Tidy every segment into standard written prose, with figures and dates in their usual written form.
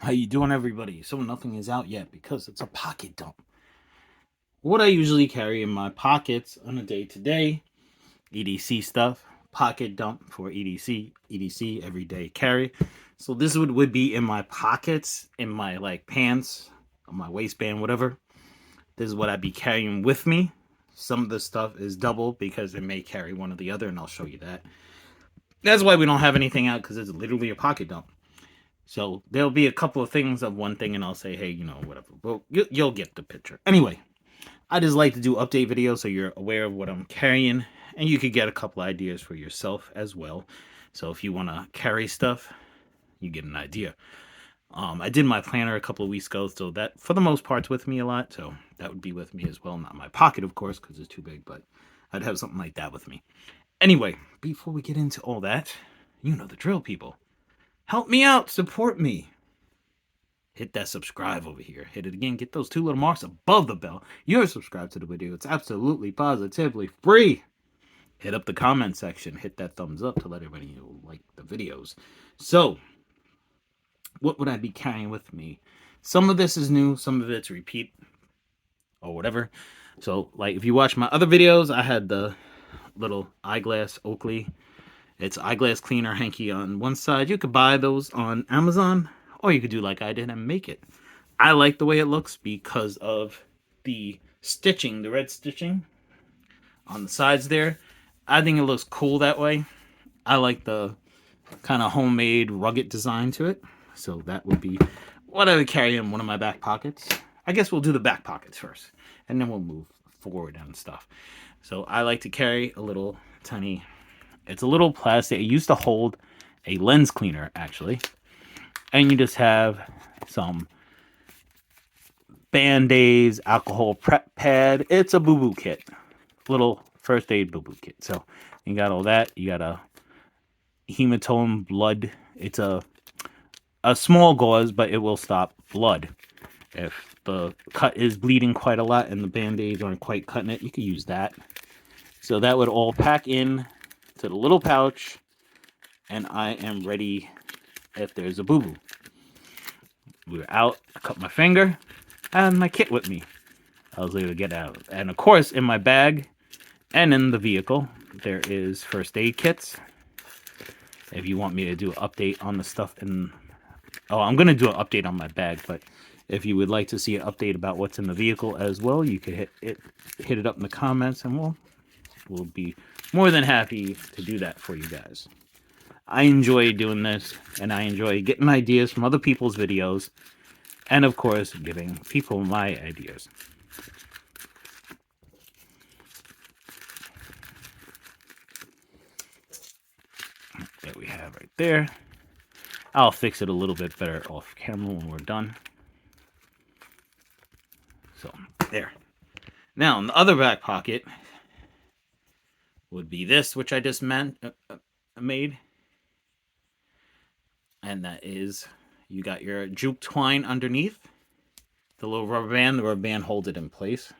How you doing, everybody? So nothing is out yet because it's a pocket dump. What I usually carry in my pockets on a day-to-day EDC stuff, pocket dump for EDC everyday carry. So this would be in my pockets, in my like pants, on my waistband, whatever. This is what I'd be carrying with me. Some of the stuff is double because it may carry one or the other, and I'll show you that. That's why we don't have anything out, because it's literally a pocket dump. So there'll be a couple of things of one thing, and I'll say, hey, whatever. Well, you'll get the picture. Anyway, I just like to do update videos so you're aware of what I'm carrying, and you could get a couple ideas for yourself as well. So if you want to carry stuff, you get an idea. I did my planner a couple of weeks ago, so that for the most part's with me a lot. So that would be with me as well. Not in my pocket, of course, because it's too big, but I'd have something like that with me. Anyway, before we get into all that, you know the drill, people. Help me out, support me. Hit that subscribe over here. Hit it again. Get those two little marks above the bell. You're subscribed to the video. It's absolutely, positively free. Hit up the comment section. Hit that thumbs up to let everybody know like the videos. So, what would I be carrying with me? Some of this is new. Some of it's repeat or whatever. So, like if you watch my other videos, I had the little eyeglass Oakley. It's eyeglass cleaner hanky on one side. You could buy those on Amazon, or you could do like I did and make it. I like the way it looks because of the stitching, the red stitching on the sides there. I think it looks cool that way. I like the kind of homemade, rugged design to it. So that would be what I would carry in one of my back pockets. I guess we'll do the back pockets first, and then we'll move forward and stuff. So I like to carry a little tiny, it's a little plastic. It used to hold a lens cleaner, actually. And you just have some Band-Aids, alcohol prep pad. It's a boo-boo kit. Little first aid boo-boo kit. So you got all that. You got a hematome blood. It's a small gauze, but it will stop blood. If the cut is bleeding quite a lot and the Band-Aids aren't quite cutting it, you could use that. So that would all pack in to the little pouch, and I am ready if there's a boo-boo. We were out, I cut my finger, I had my kit with me. I was able to get out. And of course, in my bag and in the vehicle, there is first aid kits. If you want me to do an update on the stuff in... Oh, I'm going to do an update on my bag, but if you would like to see an update about what's in the vehicle as well, you could hit it up in the comments, and we'll be more than happy to do that for you guys. I enjoy doing this, and I enjoy getting ideas from other people's videos, and of course, giving people my ideas. That we have right there. I'll fix it a little bit better off camera when we're done. So, there. Now, in the other back pocket would be this, which I just made. And that is, you got your juke twine underneath. The little rubber band. The rubber band holds it in place.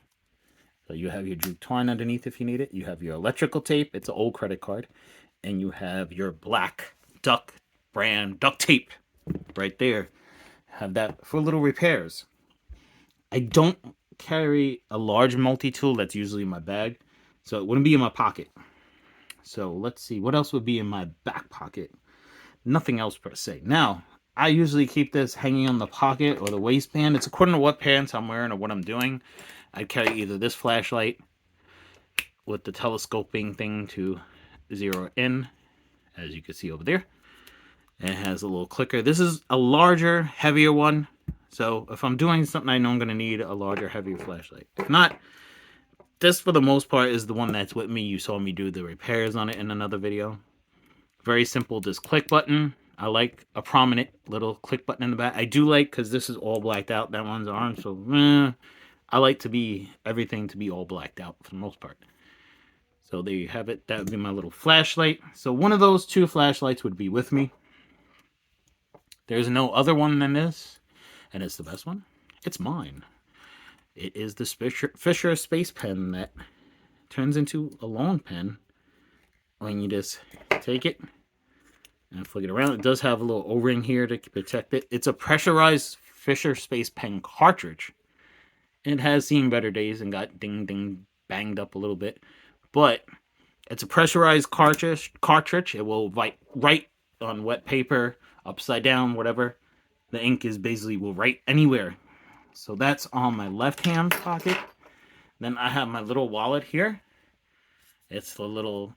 So you have your juke twine underneath if you need it. You have your electrical tape. It's an old credit card. And you have your black duck brand duct tape right there. Have that for little repairs. I don't carry a large multi-tool. That's usually in my bag. So it wouldn't be in my pocket. So let's see. What else would be in my back pocket? Nothing else per se. Now, I usually keep this hanging on the pocket or the waistband. It's according to what pants I'm wearing or what I'm doing. I carry either this flashlight with the telescoping thing to zero in, as you can see over there. It has a little clicker. This is a larger, heavier one. So if I'm doing something, I know I'm going to need a larger, heavier flashlight. If not, this for the most part is the one that's with me. You saw me do the repairs on it in another video. Very simple, just click button. I like a prominent little click button in the back. I do like, because this is all blacked out. That one's orange, so I like everything to be all blacked out for the most part. So there you have it. That would be my little flashlight. So one of those two flashlights would be with me. There's no other one than this, and it's the best one. It's mine. It is the Fisher Space Pen that turns into a long pen when you just take it, and flick it around. It does have a little O-ring here to protect it. It's a pressurized Fisher Space Pen cartridge. It has seen better days and got ding banged up a little bit, but it's a pressurized cartridge. It will write on wet paper, upside down, whatever. The ink is basically will write anywhere. So that's on my left hand pocket. Then I have my little wallet here. It's the little,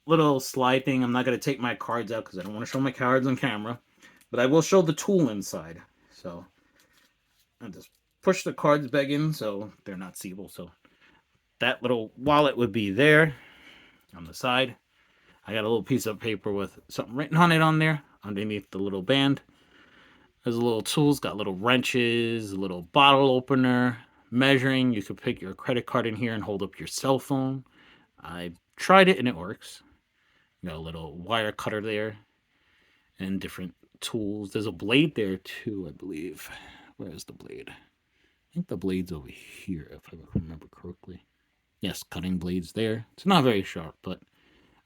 little slide thing. I'm not going to take my cards out because I don't want to show my cards on camera. But I will show the tool inside. So I just push the cards back in so they're not seeable. So that little wallet would be there on the side. I got a little piece of paper with something written on it on there underneath the little band. There's a little tools, got little wrenches, a little bottle opener, measuring. You could pick your credit card in here and hold up your cell phone. I tried it and it works. Got a little wire cutter there and different tools. There's a blade there too, I believe. Where is the blade? I think the blade's over here, if I remember correctly. Yes, cutting blades there. It's not very sharp, but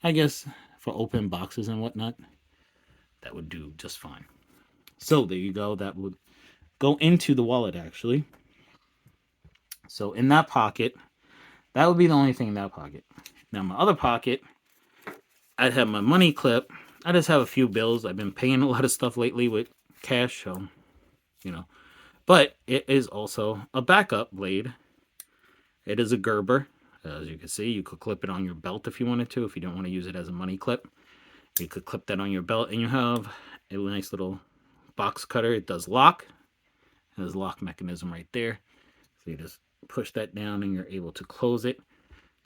I guess for open boxes and whatnot, that would do just fine. So there you go. That would go into the wallet, actually. So in that pocket, that would be the only thing in that pocket. Now, my other pocket, I'd have my money clip. I just have a few bills. I've been paying a lot of stuff lately with cash, so, But it is also a backup blade. It is a Gerber. As you can see, you could clip it on your belt if you wanted to, if you don't want to use it as a money clip. You could clip that on your belt, and you have a nice little box cutter. It does lock. There's a lock mechanism right there. So you just push that down, and you're able to close it.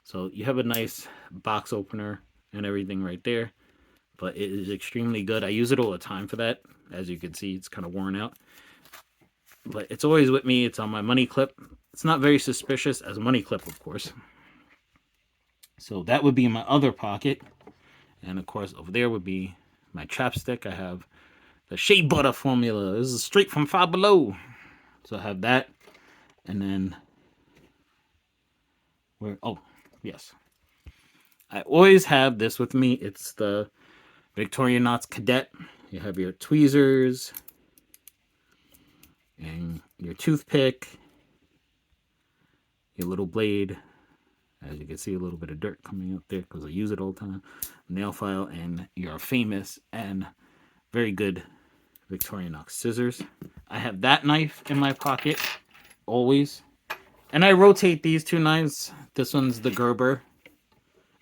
So you have a nice box opener and everything right there. But it is extremely good. I use it all the time for that. As you can see, it's kind of worn out. But it's always with me. It's on my money clip. It's not very suspicious as a money clip, of course. So that would be in my other pocket. And of course, over there would be my chapstick. I have the Shea Butter formula. This is straight from Five Below. So I have that. And then, oh, yes. I always have this with me. It's the Victorinox Cadet. You have your tweezers and your toothpick, your little blade. As you can see, a little bit of dirt coming up there because I use it all the time. Nail file and your famous and very good Victorinox scissors. I have that knife in my pocket always. And I rotate these two knives. This one's the Gerber.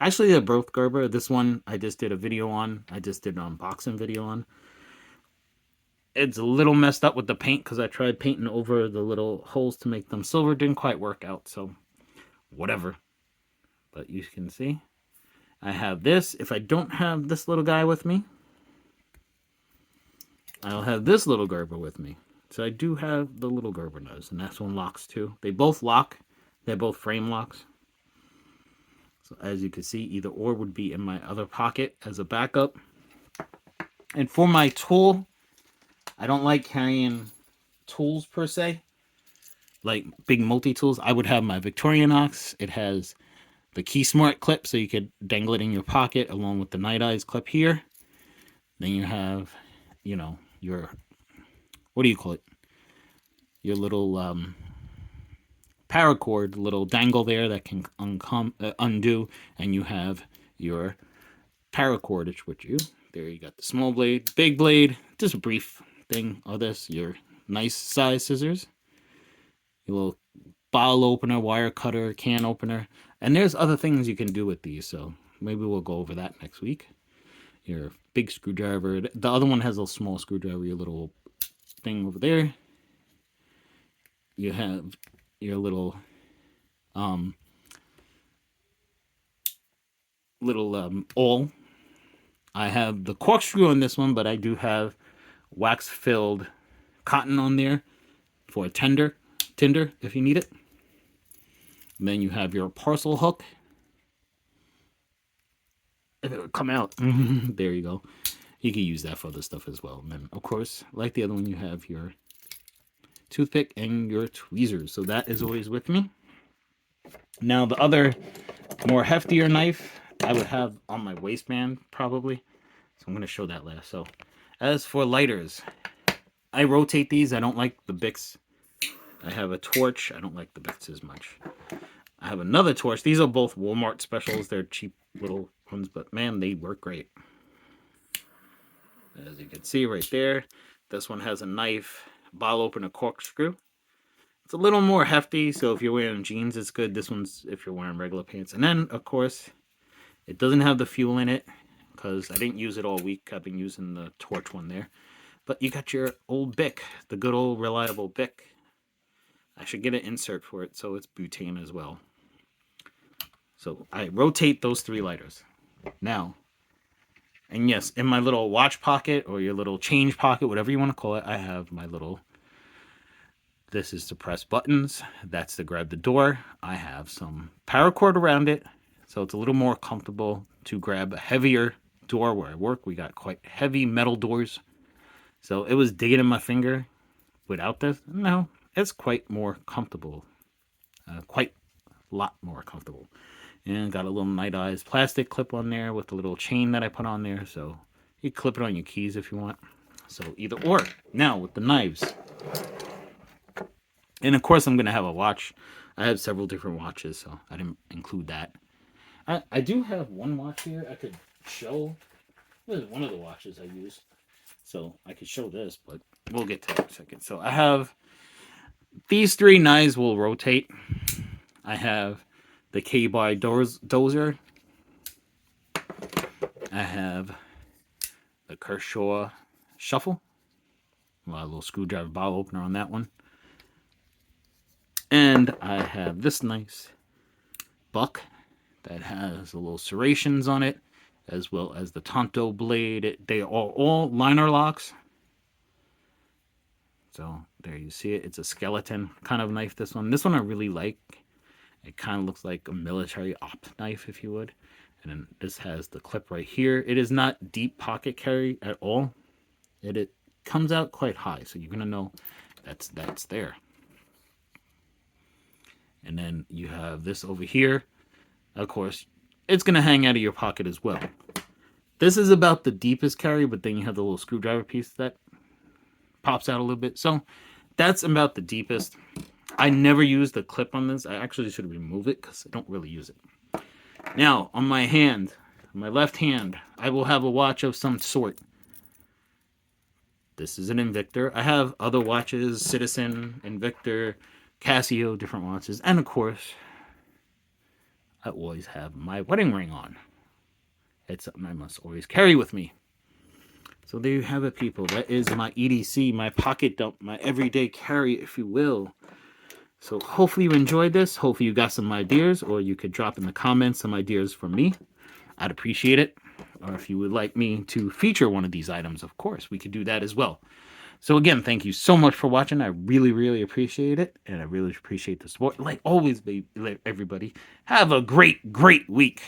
Actually, they're both Gerber. This one I just did a video on. I just did an unboxing video on. It's a little messed up with the paint because I tried painting over the little holes to make them silver. Didn't quite work out, so whatever. But you can see, I have this. If I don't have this little guy with me, I'll have this little Gerber with me. So I do have the little Gerber knives, and that one locks too. They both lock. They're both frame locks. So as you can see, either or would be in my other pocket as a backup. And for my tool, I don't like carrying tools per se, like big multi-tools. I would have my Victorinox. It has the Key Smart clip, so you could dangle it in your pocket along with the Night Eyes clip here. Then you have, your, what do you call it? Your little paracord, little dangle there that can undo, and you have your paracord, which there you got the small blade, big blade, just a brief thing of this, your nice size scissors, your little bottle opener, wire cutter, can opener, and there's other things you can do with these, so maybe we'll go over that next week. Your big screwdriver, the other one has a small screwdriver, your little thing over there. You have your little awl. I have the corkscrew on this one, but I do have wax filled cotton on there for a tinder if you need it. And then you have your parcel hook. If it would come out, there you go. You can use that for other stuff as well. And then, of course, like the other one, you have your toothpick and your tweezers. So that is always with me. Now, the other more heftier knife I would have on my waistband probably. So I'm going to show that last. So as for lighters, I rotate these. I don't like the Bics. I have a torch. I don't like the Bics as much. I have another torch. These are both Walmart specials. They're cheap little ones, but man, they work great. As you can see right there, this one has a knife, bottle opener, corkscrew. It's a little more hefty, so if you're wearing jeans, it's good. This one's if you're wearing regular pants. And then, of course, it doesn't have the fuel in it because I didn't use it all week. I've been using the torch one there. But you got your old Bic, the good old reliable Bic. I should get an insert for it so it's butane as well. So I rotate those 3 lighters. Now, and yes, in my little watch pocket or your little change pocket, whatever you want to call it, I have my little, this is to press buttons. That's to grab the door. I have some paracord around it, so it's a little more comfortable to grab a heavier door. Where I work, we got quite heavy metal doors. So it was digging in my finger. Without this, no, it's quite more comfortable. Quite a lot more comfortable. And got a little Night Eyes plastic clip on there with a little chain that I put on there. So you clip it on your keys if you want. So either or. Now with the knives. And of course I'm going to have a watch. I have several different watches, so I didn't include that. I do have one watch here I could show. This is one of the watches I use. So I could show this, but we'll get to that in a second. So I have these 3 knives will rotate. I have the K-Bar dozer. I have the Kershaw shuffle. A little screwdriver bottle opener on that one. And I have this nice buck that has a little serrations on it, as well as the Tonto blade. They are all liner locks. So there you see it. It's a skeleton kind of knife, this one. This one I really like. It kind of looks like a military op knife, if you would. And then this has the clip right here. It is not deep pocket carry at all. It comes out quite high, so you're going to know that's there. And then you have this over here. Of course, it's going to hang out of your pocket as well. This is about the deepest carry, but then you have the little screwdriver piece that pops out a little bit. So that's about the deepest. I never use the clip on this. I actually should remove it because I don't really use it. Now, on my hand, my left hand, I will have a watch of some sort. This is an Invictor. I have other watches, Citizen, Invictor, Casio, different watches. And of course, I always have my wedding ring on. It's something I must always carry with me. So there you have it, people. That is my EDC, my pocket dump, my everyday carry, if you will. So hopefully you enjoyed this. Hopefully you got some ideas, or you could drop in the comments some ideas from me. I'd appreciate it. Or if you would like me to feature one of these items, of course, we could do that as well. So again, thank you so much for watching. I really, really appreciate it. And I really appreciate the support. Like always, everybody, have a great, great week.